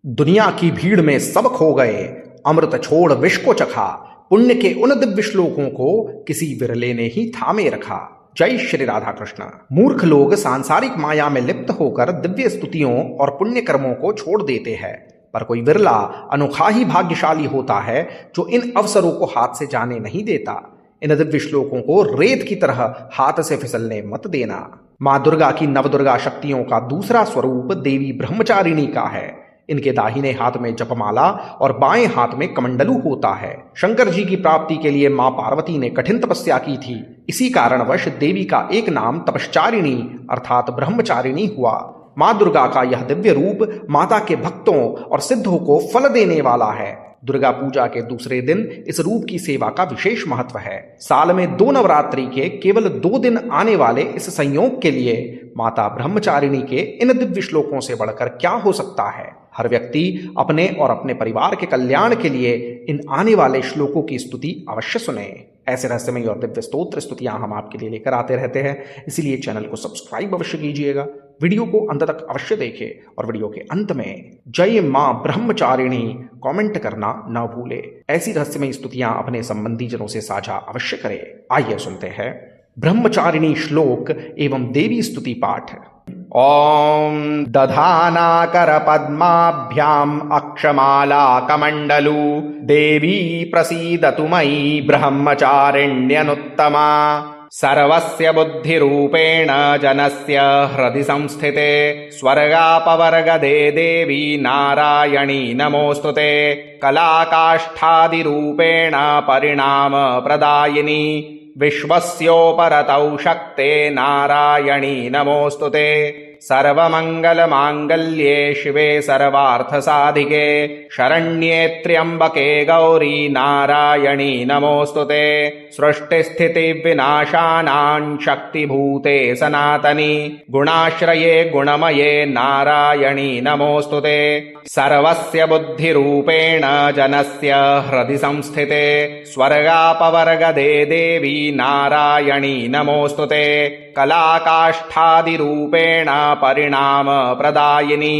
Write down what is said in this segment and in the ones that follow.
दुनिया की भीड़ में सब खो गए, अमृत छोड़ विष को चखा, पुण्य के उन दिव्य श्लोकों को किसी विरले ने ही थामे रखा। जय श्री राधा कृष्ण। मूर्ख लोग सांसारिक माया में लिप्त होकर दिव्य स्तुतियों और पुण्य कर्मों को छोड़ देते हैं, पर कोई विरला अनोखा ही भाग्यशाली होता है जो इन अवसरों को हाथ से जाने नहीं देता। इन दिव्य श्लोकों को रेत की तरह हाथ से फिसलने मत देना। माँ दुर्गा की नवदुर्गा शक्तियों का दूसरा स्वरूप देवी ब्रह्मचारिणी का है। इनके दाहिने हाथ में जपमाला और बाएं हाथ में कमंडलू होता है। शंकर जी की प्राप्ति के लिए मां पार्वती ने कठिन तपस्या की थी। इसी कारणवश देवी का एक नाम तपश्चारिणी अर्थात ब्रह्मचारिणी हुआ। मां दुर्गा का यह दिव्य रूप माता के भक्तों और सिद्धों को फल देने वाला है। दुर्गा पूजा के दूसरे दिन इस रूप की सेवा का विशेष महत्व है। साल में 2 नवरात्रि के केवल 2 दिन आने वाले इस संयोग के लिए माता ब्रह्मचारिणी के इन दिव्य श्लोकों से बढ़कर क्या हो सकता है। हर व्यक्ति अपने और अपने परिवार के कल्याण के लिए इन आने वाले श्लोकों की स्तुति अवश्य सुने। ऐसे रहस्यमय और दिव्य स्तोत्र स्तुतियां हम आपके लिए लेकर आते रहते हैं, इसीलिए चैनल को सब्सक्राइब अवश्य कीजिएगा, वीडियो को अंत तक अवश्य देखें और वीडियो के अंत में जय मां ब्रह्मचारिणी कमेंट करना न भूले। ऐसी रहस्यमय स्तुतियां अपने संबंधी जनों से साझा अवश्य करें। आइए सुनते हैं ब्रह्मचारिणी श्लोक एवं देवी स्तुति पाठ। ओम दधानाकर पद्माभ्याम अक्षमाला कमंडलू देवी प्रसीदतु मयि ब्रह्मचारिण्यनुत्तमा। सर्वस्य बुद्धिरूपेण जनस्य हृदि संस्थिते स्वर्गापवर्गदे देवी नारायणी नमोस्तुते। कलाकाष्ठादिरूपेण परिणाम प्रदायिनी विश्वस्योपरतौ शक्ते नारायणी नमोस्तुते। सर्वमंगलमांगल्ये शिवे सर्वार्थसाधिके शरण्ये त्र्यंबके गौरी नारायणी नमोस्तुते। सृष्टिस्थितिविनाशानां शक्तिभूते सनातनी गुणाश्रये गुणमये नारायणी नमोस्तुते। सर्वस्य बुद्धिरूपेण जनस्य हृदि संस्थिते स्वर्गापवर्गदे देवी नारायणी नमोस्तुते। कलाकाष्ठादिरूपेण परिणाम प्रदायिनी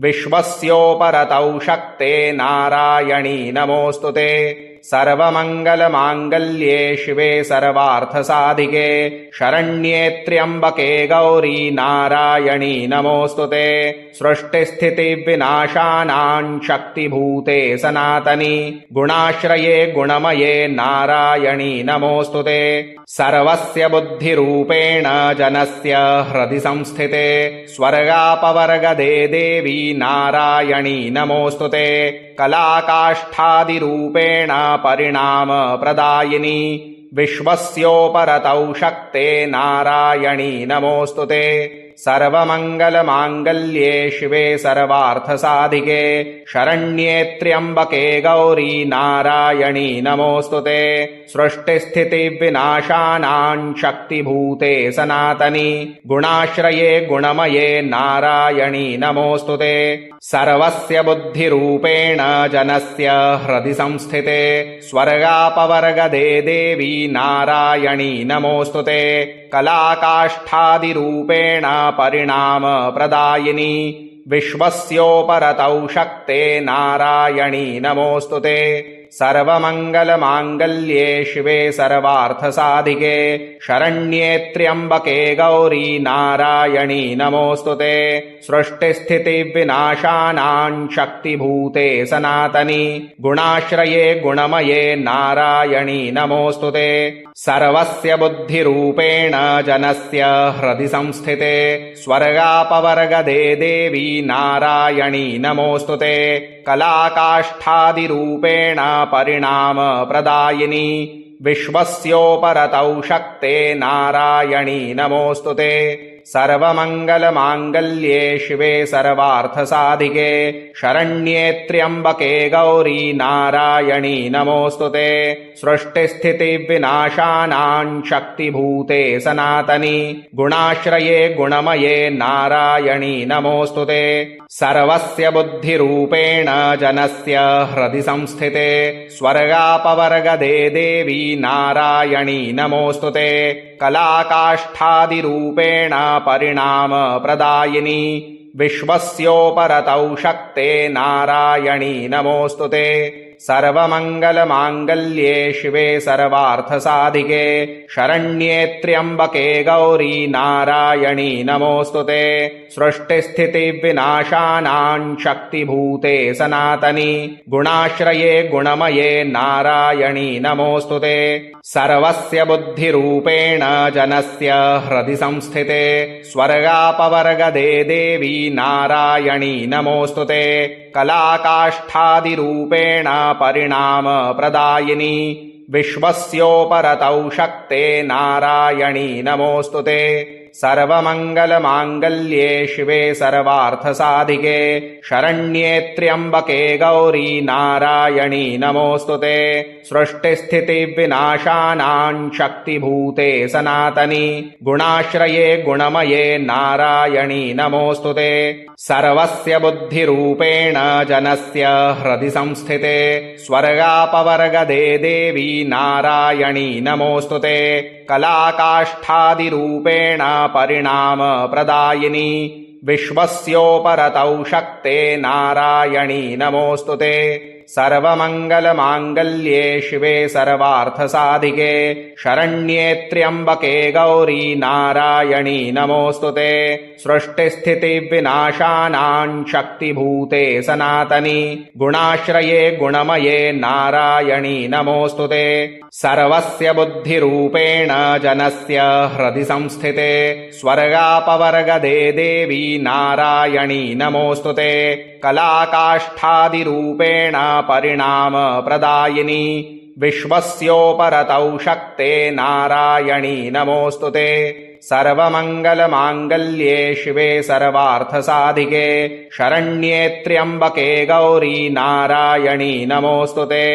विश्वस्योपरतौ शक्ते नारायणी नमोस्तुते। सर्वमंगलमांगल्ये शिवे सर्वार्थसाधिके शरण्ये त्र्यंबके गौरी नारायणी नमोस्तुते। सृष्टिस्थितिविनाशानां शक्तिभूते सनातनी गुणाश्रये गुणमये नारायणी नमोस्तुते। सर्वस्य बुद्धिरूपेण जनस्य हृदि संस्थिते स्वर्गापवर्गदे देवी नारायणी नमोस्तुते। कलाकाष्ठादिरूपेण परिणाम प्रदायिनी विश्वस्योपरतौ शक्ते नारायणी नमोस्तुते। सर्वमंगलमांगल्ये शिवे सर्वार्थसाधिके शरण्ये त्र्यंबके गौरी नारायणी नमोस्तुते। सृष्टिस्थितिविनाशानां शक्तिभूते सनातनी गुणाश्रये गुणमये नारायणी नमोस्तुते। सर्वस्य बुद्धिरूपेण जनस्य हृदि संस्थिते स्वर्गापवर्गदे देवी नारायणी नमोस्तुते। कलाकाष्ठादिरूपेण परिणाम प्रदायिनी विश्वस्योपरतौ शक्ते नारायणी नमोस्तुते। सर्वमंगलमांगल्ये शिवे सर्वार्थसाधिके शरण्ये त्र्यंबके गौरी नारायणी नमोस्तुते। सृष्टिस्थितिविनाशानां शक्तिभूते सनातनी गुणाश्रये गुणमये नारायणी नमोस्तुते। सर्वस्य बुद्धिरूपेण जनस्य हृदि संस्थिते स्वर्गापवर्गदे देवी नारायणी नमोस्तुते। कलाकाष्ठादिरूपेण परिणाम प्रदायिनी विश्वस्योपरतौ शक्ते नारायणी नमोस्तुते। सर्वमंगलमांगल्ये शिवे सर्वार्थसाधिके शरण्ये त्र्यंबके गौरी नारायणी नमोस्तुते। सृष्टिस्थितिविनाशानां शक्तिभूते सनातनी गुणाश्रये गुणमये नारायणी नमोस्तुते। सर्वस्य बुद्धिरूपेण जनस्य हृदि संस्थिते स्वर्गापवर्गदे देवी नारायणी नमोस्तुते। कलाकाष्ठादिरूपेण परिणाम प्रदायिनी विश्वस्योपरतौ शक्ते नारायणी नमोऽस्तुते। सर्वमङ्गलमाङ्गल्ये शिवे सर्वार्थसाधिके शरण्ये त्र्यम्बके गौरी नारायणी नमोऽस्तुते। सृष्टिस्थितिविनाशानां शक्तिभूते सनातनी गुणाश्रये गुणमये नारायणी नमोऽस्तुते। सर्वस्य बुद्धिरूपेण जनस्य हृदि संस्थिते स्वर्गापवर्गदे देवी नारायणी नमोऽस्तुते। कलाकाष्ठादिरूपेण परिणामप्रदायिनी विश्वस्योपरतौ शक्ते नारायणी नमोऽस्तुते। सर्वमङ्गलमाङ्गल्ये शिवे सर्वार्थसाधिके शरण्ये त्र्यम्बके गौरी नारायणी नमोऽस्तुते। सृष्टिस्थितिविनाशानां शक्तिभूते सनातनी गुणाश्रये गुणमये नारायणी नमोऽस्तुते। सर्वस्य बुद्धिरूपेण जनस्य हृदि संस्थिते स्वर्गापवर्गदे देवी नारायणी नमोऽस्तुते। कलाकाष्ठादिरूपेण परिणामप्रदायिनी विश्वस्योपरतौ शक्ते नारायणी नमोऽस्तुते। सर्वमङ्गलमाङ्गल्ये शिवे सर्वार्थसाधिके शरण्ये त्र्यम्बके गौरी नारायणी नमोऽस्तुते। सृष्टिस्थितिविनाशानां शक्तिभूते सनातनी गुणाश्रये गुणमये नारायणी नमोऽस्तुते। सर्वस्य बुद्धिरूपेण जनस्य हृदि संस्थिते स्वर्गापवर्गदे देवी नारायणी नमोऽस्तुते। कलाकाष्ठादिरूपेण परिणामप्रदायिनी विश्वस्योपरतौ शक्ते नारायणी नमोऽस्तुते। सर्वमङ्गलमाङ्गल्ये शिवे सर्वार्थसाधिके शरण्ये त्र्यम्बके गौरी नारायणी नमोऽस्तुते।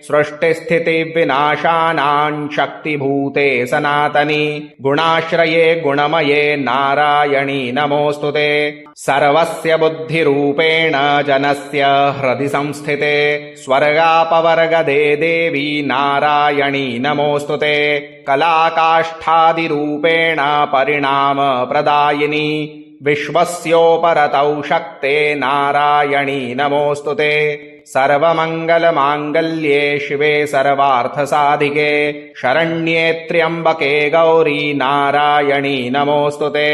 सृष्टिस्थितिविनाशानां शक्तिभूते सनातनी गुणाश्रये गुणमये नारायणी नमोऽस्तुते। सर्वस्य बुद्धिरूपेण जनस्य हृदि संस्थिते स्वर्गापवर्गदे देवी नारायणी नमोऽस्तुते। कलाकाष्ठादिरूपेण परिणामप्रदायिनी विश्वस्योपरतौ शक्ते नारायणी नमोऽस्तुते। सर्वमङ्गलमाङ्गल्ये शिवे सर्वार्थसाधिके शरण्ये त्र्यम्बके गौरी नारायणी नमोऽस्तुते।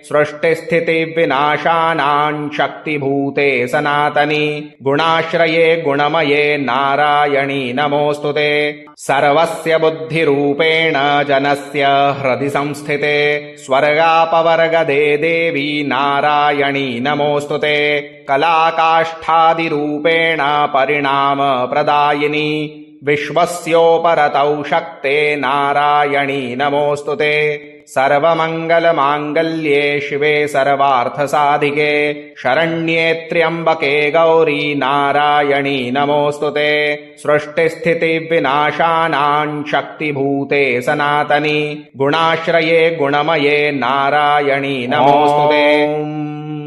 सृष्टिस्थितिविनाशानां शक्तिभूते सनातनी गुणाश्रये गुणमये नारायणी नमोऽस्तुते। सर्वस्य बुद्धिरूपेण जनस्य हृदि संस्थिते स्वर्गापवर्गदे देवी नारायणी नमोऽस्तुते। कलाकाष्ठादिरूपेण परिणामप्रदायिनी विश्वस्योपरतौ शक्ते नारायणी नमोऽस्तुते। सर्वमङ्गलमाङ्गल्ये शिवे सर्वार्थसाधिके शरण्ये त्र्यम्बके गौरी नारायणी नमोऽस्तुते। सृष्टिस्थितिविनाशानां शक्तिभूते सनातनी गुणाश्रये गुणमये नारायणी नमोऽस्तुते।